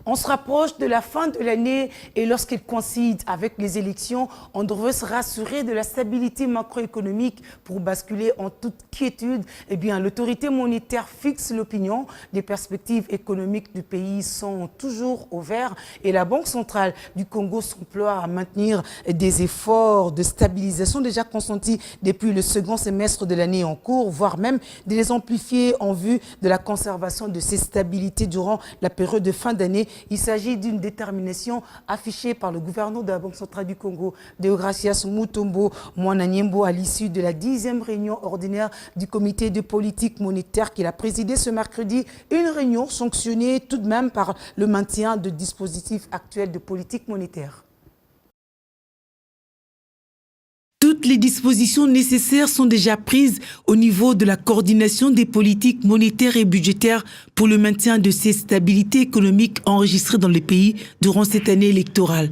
On se rapproche de la fin de l'année et lorsqu'elle coïncide avec les élections, on devrait se rassurer de la stabilité macroéconomique pour basculer en toute quiétude. Eh bien, l'autorité monétaire fixe l'opinion. Les perspectives économiques du pays sont toujours au vert et la Banque centrale du Congo s'emploie à maintenir des efforts de stabilisation déjà consentis depuis le second semestre de l'année en cours, voire même de les amplifier en vue de la conservation de ces stabilités durant la période de fin d'année. Il s'agit d'une détermination affichée par le gouverneur de la Banque centrale du Congo, Deogracias Mutombo Mwananyembo, à l'issue de la 10e réunion ordinaire du comité de politique monétaire qu'il a présidé ce mercredi. Une réunion sanctionnée tout de même par le maintien de dispositifs actuels de politique monétaire. Toutes les dispositions nécessaires sont déjà prises au niveau de la coordination des politiques monétaires et budgétaires pour le maintien de ces stabilités économiques enregistrées dans le pays durant cette année électorale.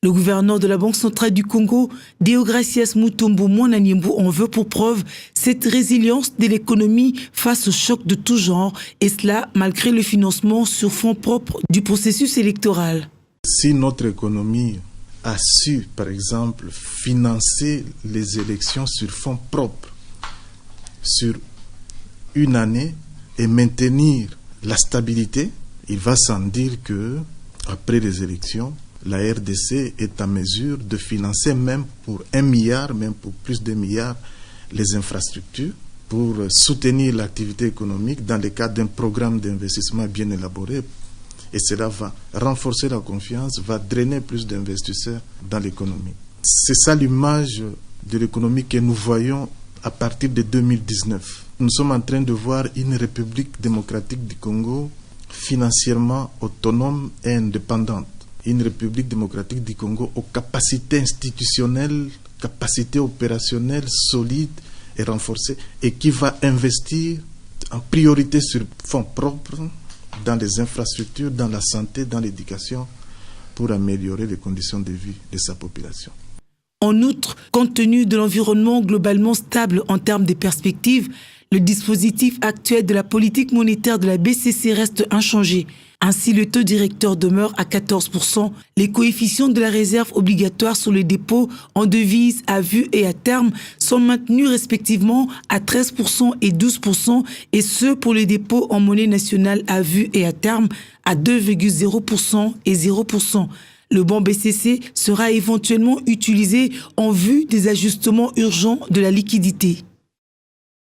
Le gouverneur de la Banque centrale du Congo, Deogracias Mutombo Mwananyembo, en veut pour preuve cette résilience de l'économie face aux chocs de tout genre, et cela malgré le financement sur fonds propres du processus électoral. Si notre économie a su, par exemple, financer les élections sur fonds propres sur une année et maintenir la stabilité, il va sans dire que, après les élections, la RDC est en mesure de financer même pour 1 milliard, même pour plus de milliards, les infrastructures pour soutenir l'activité économique dans le cadre d'un programme d'investissement bien élaboré. Et cela va renforcer la confiance, va drainer plus d'investisseurs dans l'économie. C'est ça l'image de l'économie que nous voyons à partir de 2019. Nous sommes en train de voir une République démocratique du Congo financièrement autonome et indépendante. Une République démocratique du Congo aux capacités institutionnelles, capacités opérationnelles solides et renforcées, et qui va investir en priorité sur fonds propres, dans les infrastructures, dans la santé, dans l'éducation, pour améliorer les conditions de vie de sa population. En outre, compte tenu de l'environnement globalement stable en termes de perspectives, le dispositif actuel de la politique monétaire de la BCC reste inchangé. Ainsi, le taux directeur demeure à 14%. Les coefficients de la réserve obligatoire sur les dépôts en devises à vue et à terme sont maintenus respectivement à 13% et 12%, et ce pour les dépôts en monnaie nationale à vue et à terme à 2,0% et 0%. Le bon BCC sera éventuellement utilisé en vue des ajustements urgents de la liquidité.